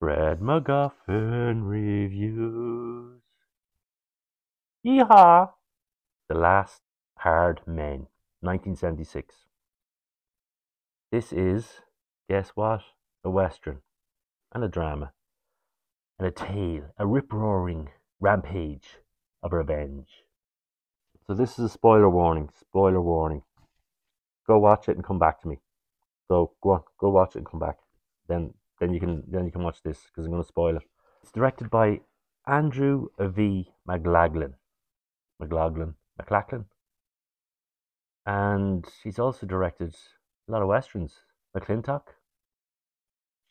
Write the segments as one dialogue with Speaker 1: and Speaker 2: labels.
Speaker 1: Fred MacGuffin reviews. Yeehaw! The Last Hard Men, 1976. This is, guess what? A western and a drama and a tale, a rip-roaring rampage of revenge. So this is a spoiler warning. Spoiler warning. Go watch it and come back to me. So go on, go watch it and come back. Then you can watch this because I'm going to spoil it. It's directed by Andrew V. McLachlan, and he's also directed a lot of westerns. McClintock,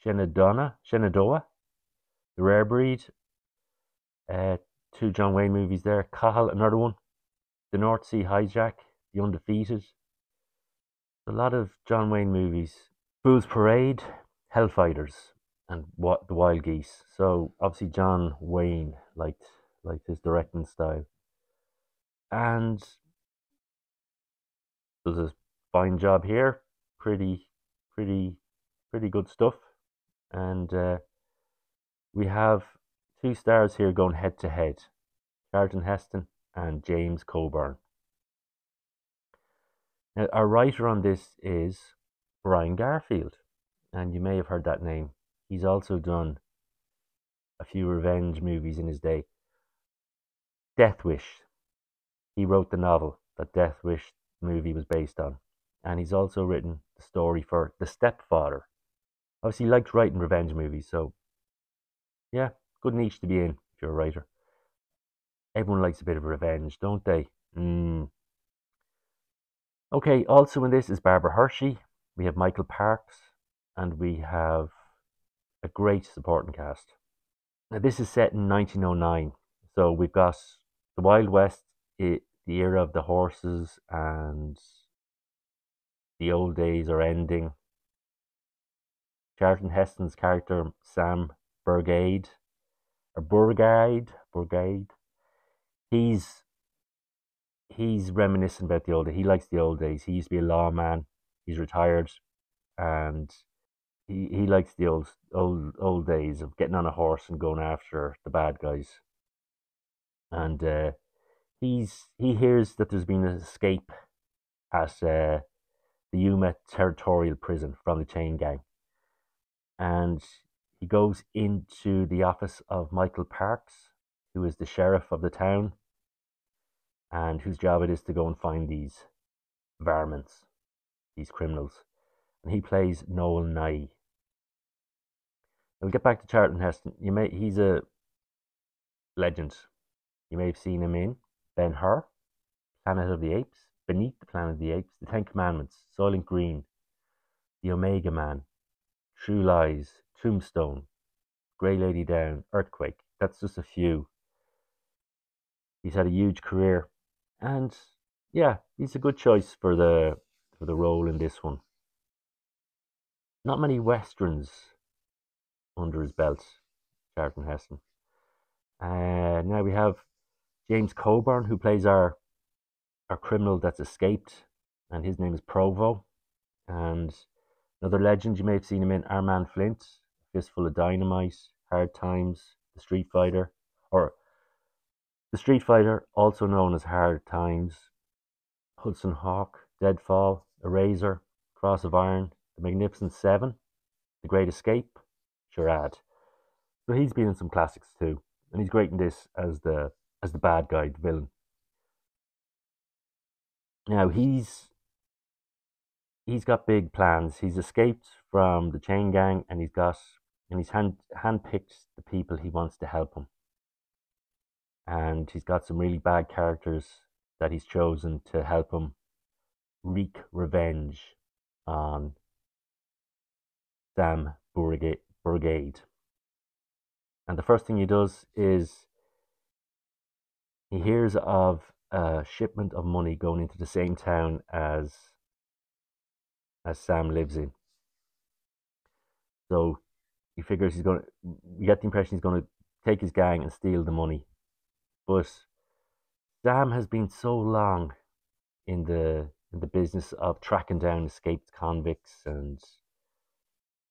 Speaker 1: Shenandoah, The Rare Breed, two John Wayne movies there. Cahill, another one. The North Sea Hijack, The Undefeated. A lot of John Wayne movies. Fool's Parade, Hellfighters, and what the Wild Geese. So obviously John Wayne liked his directing style, and does a fine job here. Pretty good stuff. And we have two stars here going head to head: Charlton Heston and James Coburn. Now, our writer on this is Brian Garfield, and you may have heard that name. He's also done a few revenge movies in his day. Death Wish. He wrote the novel that Death Wish movie was based on, and he's also written the story for The Stepfather. Obviously, he likes writing revenge movies, so yeah, good niche to be in if you're a writer. Everyone likes a bit of revenge, don't they? Okay, also in this is Barbara Hershey. We have Michael Parks, and we have a great supporting cast. Now, this is set in 1909, so we've got the Wild West, the era of the horses, and the old days are ending. Charlton Heston's character, Sam Burgade, he's reminiscent about the old days. He likes the old days. He used to be a lawman. He's retired, and he likes the old days of getting on a horse and going after the bad guys. And he hears that there's been an escape at the Yuma Territorial Prison from the chain gang, and he goes into the office of Michael Parks, who is the sheriff of the town, and whose job it is to go and find these varmints, these criminals. And he plays Noel Nye. We'll get back to Charlton Heston. He's a legend. You may have seen him in Ben-Hur, Planet of the Apes, Beneath the Planet of the Apes, The Ten Commandments, Soylent Green, The Omega Man, True Lies, Tombstone, Grey Lady Down, Earthquake. That's just a few. He's had a huge career, and yeah, he's a good choice for the role in this one. Not many westerns under his belt, Charlton Heston. Now we have James Coburn, who plays our criminal that's escaped, and his name is Provo. And another legend, you may have seen him in Armand Flint, Fistful of Dynamite, Hard Times, The Street Fighter, also known as Hard Times, Hudson Hawk, Deadfall, Eraser, Cross of Iron, The Magnificent Seven, The Great Escape, Charade. So he's been in some classics too, and he's great in this as the bad guy, the villain. Now he's got big plans. He's escaped from the chain gang, and he's handpicked the people he wants to help him. And he's got some really bad characters that he's chosen to help him wreak revenge on Sam Burgade. And the first thing he does is he hears of a shipment of money going into the same town as Sam lives in. So he figures we get the impression he's going to take his gang and steal the money. But Sam has been so long in the business of tracking down escaped convicts, and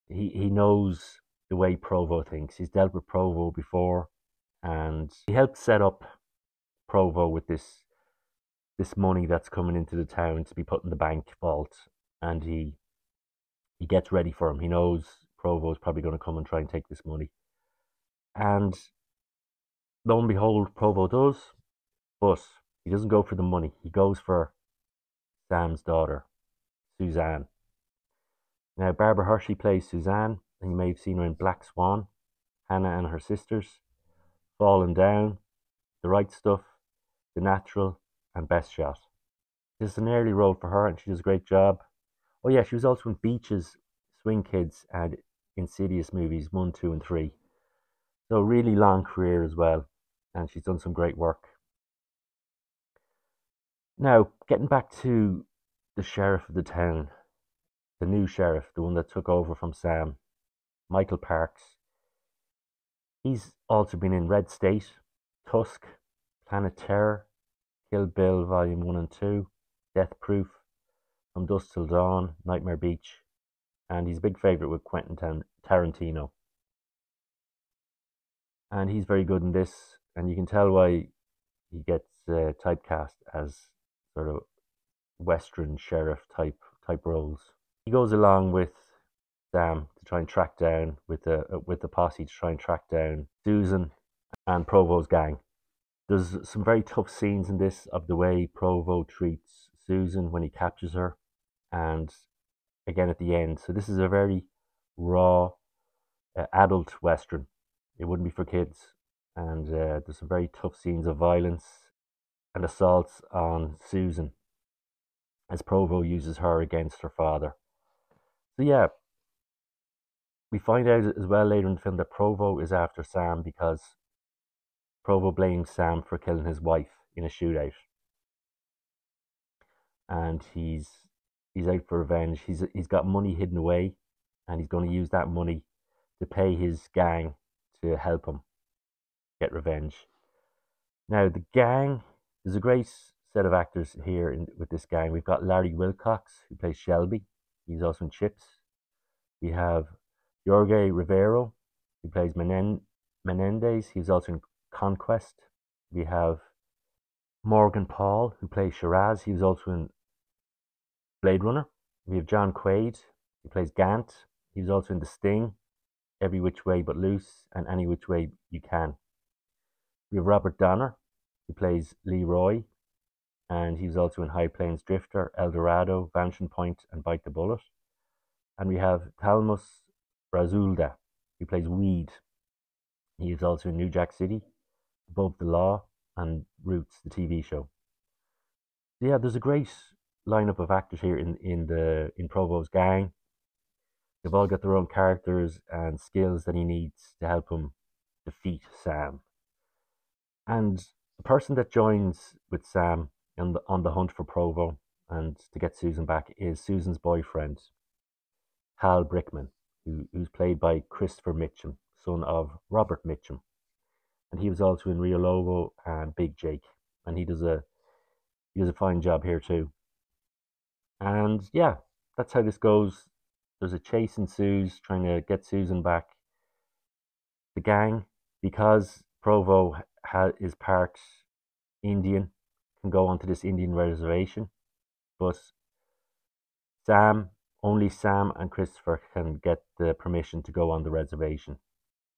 Speaker 1: he knows the way Provo thinks. He's dealt with Provo before, and he helped set up Provo with this money that's coming into the town to be put in the bank vault, and he gets ready for him. He knows Provo's probably going to come and try and take this money, and lo and behold, Provo does, but he doesn't go for the money. He goes for Sam's daughter, Suzanne. Now, Barbara Hershey plays Suzanne, and you may have seen her in Black Swan, Hannah and Her Sisters, Falling Down, The Right Stuff, The Natural, and Best Shot. This is an early role for her, and she does a great job. Oh yeah, she was also in Beaches, Swing Kids, and Insidious movies 1, 2, and 3. So really long career as well, and she's done some great work. Now, getting back to the sheriff of the town, the new sheriff, the one that took over from Sam, Michael Parks. He's also been in Red State, Tusk, Planet Terror, Kill Bill Volume 1 and 2, Death Proof, From Dusk Till Dawn, Nightmare Beach, and he's a big favourite with Quentin Tarantino. And he's very good in this, and you can tell why he gets typecast as sort of Western sheriff type roles. He goes along with Sam to try and track down with the posse to try and track down Susan and Provo's gang. There's some very tough scenes in this of the way Provo treats Susan when he captures her, and again at the end. So this is a very raw, adult Western. It wouldn't be for kids, and there's some very tough scenes of violence and assaults on Susan as Provo uses her against her father. So yeah, we find out as well later in the film that Provo is after Sam because Provo blames Sam for killing his wife in a shootout, and he's out for revenge. He's got money hidden away, and he's going to use that money to pay his gang to help him get revenge. Now the gang, there's a great set of actors here with this gang. We've got Larry Wilcox, who plays Shelby. He's also in Chips. We have Jorge Rivero, who plays Menendez. He's also in Conquest. We have Morgan Paul, who plays Shiraz. He was also in Blade Runner. We have John Quaid, who plays Gant. He was also in The Sting, Every Which Way But Loose, and Any Which Way You Can. We have Robert Donner, who plays Leroy, and he was also in High Plains Drifter, El Dorado, Vanishing Point, and Bite the Bullet. And we have Talmus Razulda, who plays Weed. He is also in New Jack City, Above the Law, and Roots, the TV show. Yeah, there's a great lineup of actors here in Provo's gang. They've all got their own characters and skills that he needs to help him defeat Sam. And the person that joins with Sam on the hunt for Provo and to get Susan back is Susan's boyfriend, Hal Brickman, who's played by Christopher Mitchum, son of Robert Mitchum. And he was also in Rio Lobo and Big Jake. And he does a fine job here too. And yeah, that's how this goes. There's a chase ensues trying to get Susan back. The gang, because Provo is part Indian, can go onto this Indian reservation, but only Sam and Christopher can get the permission to go on the reservation.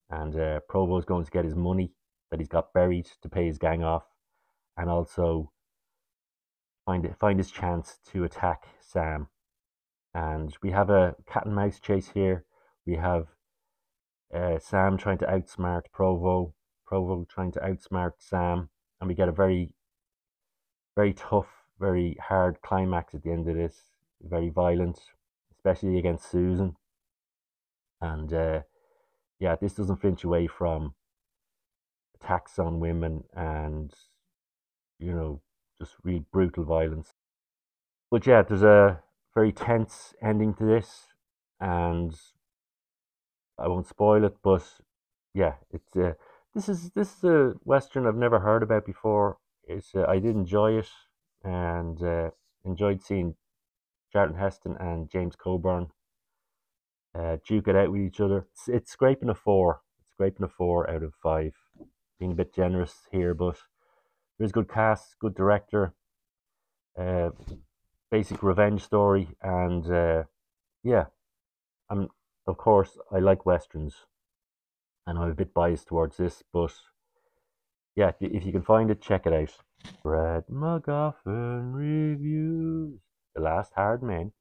Speaker 1: And Provo is going to get his money that he's got buried to pay his gang off, and also find his chance to attack Sam. And we have a cat and mouse chase here. We have Sam trying to outsmart Provo, Provo trying to outsmart Sam, and we get a very, very tough, very hard climax at the end of this. Very violent, especially against Susan. And yeah, this doesn't flinch away from attacks on women and, just real brutal violence. But yeah, there's a very tense ending to this, and I won't spoil it, but yeah, it's this is a western I've never heard about before. I did enjoy it, and enjoyed seeing Charlton Heston and James Coburn. duke it out with each other. It's scraping a 4. It's scraping a 4 out of 5. Being a bit generous here, but there's good cast, good director, uh, basic revenge story, and yeah, I'm of course I like westerns, and I'm a bit biased towards this, but yeah, if you can find it, check it out. Red MacGuffin reviews. The Last Hard Man.